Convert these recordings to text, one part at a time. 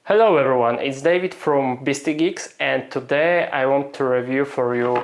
Hello everyone, it's David from Beastie Geeks, and today I want to review for you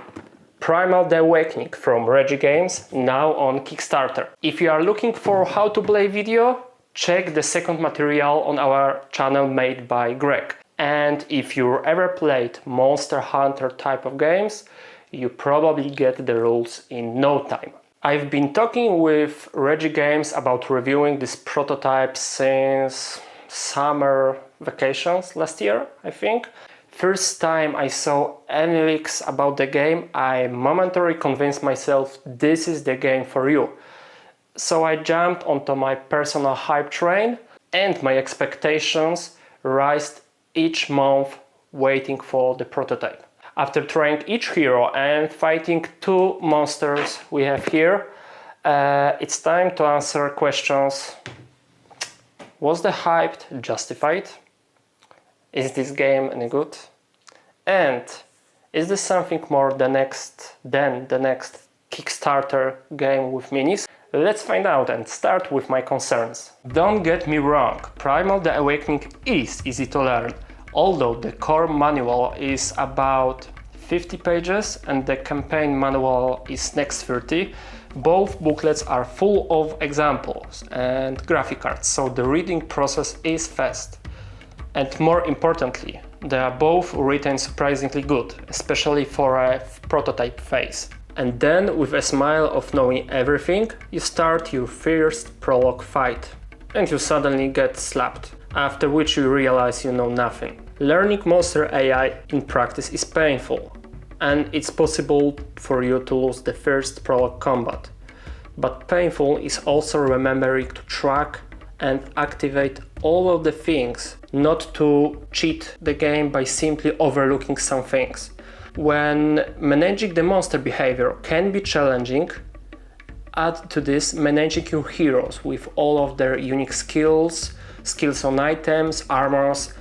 Primal the Awakening from Reggie Games, now on Kickstarter. If you are looking for how to play video, check the second material on our channel made by Greg. And if you ever played Monster Hunter type of games, you probably get the rules in no time. I've been talking with Reggie Games about reviewing this prototype since summer vacations last year, I think. First time I saw any leaks about the game, I momentarily convinced myself this is the game for you. So I jumped onto my personal hype train, and my expectations rose each month waiting for the prototype. After trying each hero and fighting two monsters we have here, it's time to answer questions. Was the hype justified? Is this game any good? And is this something more than the next Kickstarter game with minis? Let's find out and start with my concerns. Don't get me wrong, Primal the Awakening is easy to learn, although the core manual is about 50 pages and the campaign manual is next 30. Both booklets are full of examples and graphic cards, so the reading process is fast. And more importantly, they are both written surprisingly good, especially for a prototype phase. And then, with a smile of knowing everything, you start your first prologue fight. And you suddenly get slapped, after which you realize you know nothing. Learning monster AI in practice is painful, and it's possible for you to lose the first prologue combat. But painful is also remembering to track and activate all of the things, not to cheat the game by simply overlooking some things. When managing the monster behavior can be challenging, add to this managing your heroes with all of their unique skills on items, armors,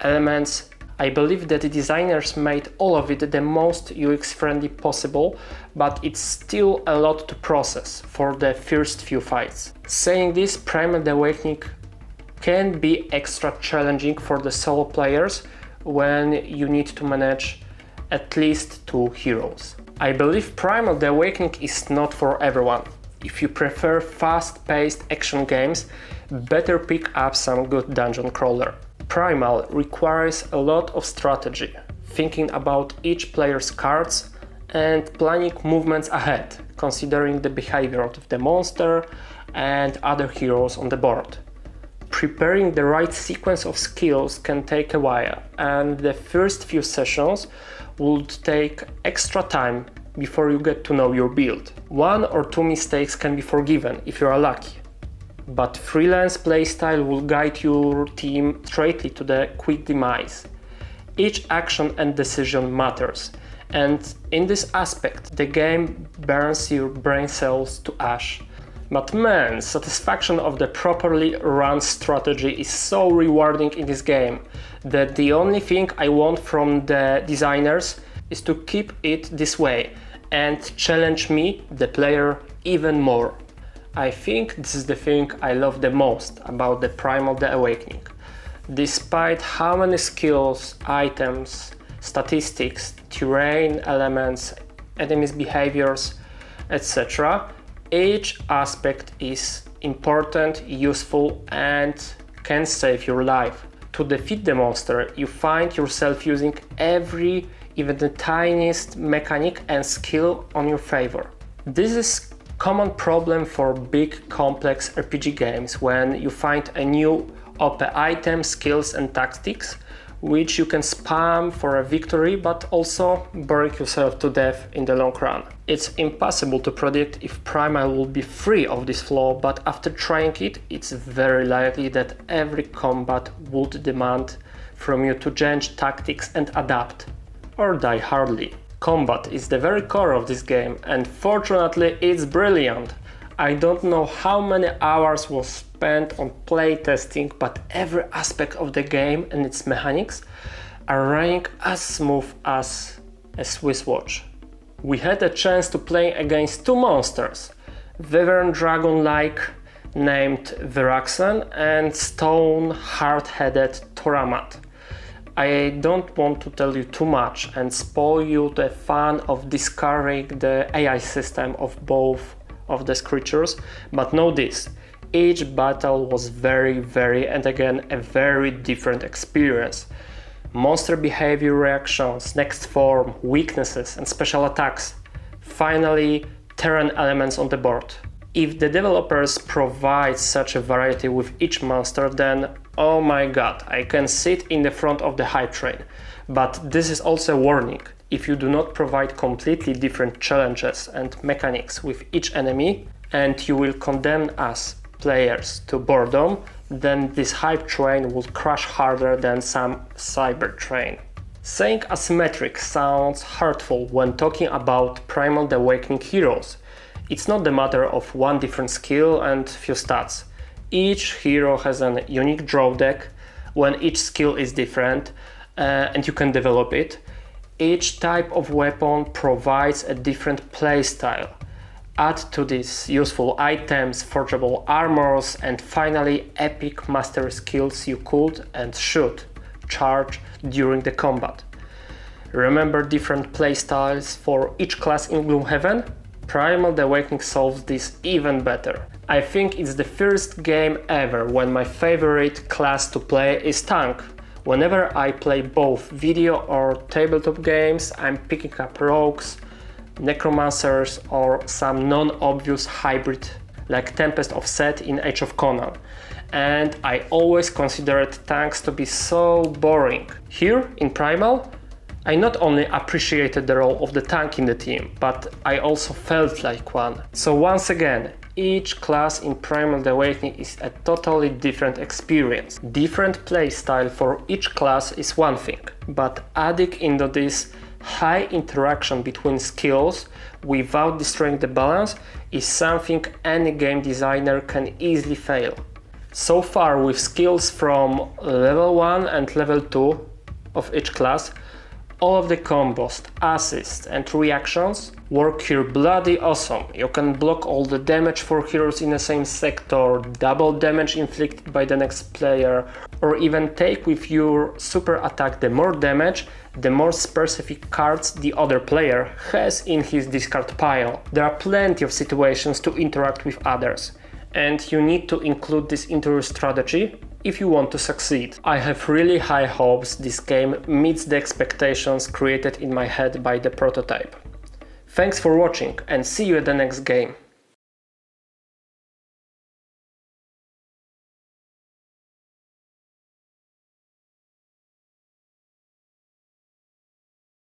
elements. I believe that the designers made all of it the most UX friendly possible, but it's still a lot to process for the first few fights. Saying this, Primal the Awakening can be extra challenging for the solo players when you need to manage at least two heroes. I believe Primal the Awakening is not for everyone. If you prefer fast-paced action games, better pick up some good dungeon crawler. Primal requires a lot of strategy, thinking about each player's cards and planning movements ahead, considering the behavior of the monster and other heroes on the board. Preparing the right sequence of skills can take a while, and the first few sessions would take extra time before you get to know your build. 1 or 2 mistakes can be forgiven if you are lucky, but freelance playstyle will guide your team straightly to the quick demise. Each action and decision matters, and in this aspect the game burns your brain cells to ash. But man, satisfaction of the properly run strategy is so rewarding in this game that the only thing I want from the designers is to keep it this way and challenge me, the player, even more. I think this is the thing I love the most about the Primal the Awakening. Despite how many skills, items, statistics, terrain elements, enemies' behaviors, etc., each aspect is important, useful, and can save your life. To defeat the monster, you find yourself using every, even the tiniest mechanic and skill on your favor. This is common problem for big complex RPG games when you find a new OP item, skills and tactics which you can spam for a victory, but also burn yourself to death in the long run. It's impossible to predict if Primal will be free of this flaw, but after trying it, it's very likely that every combat would demand from you to change tactics and adapt, or die hardly. Combat is the very core of this game, and fortunately it's brilliant. I don't know how many hours was spent on playtesting, but every aspect of the game and its mechanics are running as smooth as a Swiss watch. We had a chance to play against two monsters, Wyvern Dragon-like named Viraxen and Stone Hard-Headed Toramat. I don't want to tell you too much and spoil you the fun of discovering the AI system of both of these creatures, but know this: each battle was very and again a very different experience. Monster behavior reactions, next form, weaknesses and special attacks. Finally, terrain elements on the board. If the developers provide such a variety with each monster, then oh my god, I can sit in the front of the hype train. But this is also a warning. If you do not provide completely different challenges and mechanics with each enemy, and you will condemn us, players, to boredom, then this hype train will crash harder than some cyber train. Saying asymmetric sounds hurtful when talking about Primal the Awakening heroes. It's not the matter of one different skill and few stats. Each hero has a unique draw deck, when each skill is different and you can develop it. Each type of weapon provides a different playstyle. Add to this useful items, forgeable armors, and finally epic mastery skills you could and should charge during the combat. Remember different playstyles for each class in Gloomhaven? Primal the Awakening solves this even better. I think it's the first game ever when my favorite class to play is tank. Whenever I play both video or tabletop games, I'm picking up rogues, necromancers or some non-obvious hybrid like Tempest of Set in Age of Conan. And I always considered tanks to be so boring. Here in Primal, I not only appreciated the role of the tank in the team, but I also felt like one. So once again, each class in Primal the Awakening is a totally different experience. Different playstyle for each class is one thing, but adding into this high interaction between skills without destroying the balance is something any game designer can easily fail. So far, with skills from level 1 and level 2 of each class, all of the combos, assists and reactions work here bloody awesome. You can block all the damage for heroes in the same sector, double damage inflicted by the next player, or even take with your super attack the more damage, the more specific cards the other player has in his discard pile. There are plenty of situations to interact with others, and you need to include this into your strategy if you want to succeed. I have really high hopes this game meets the expectations created in my head by the prototype. Thanks for watching and see you at the next game.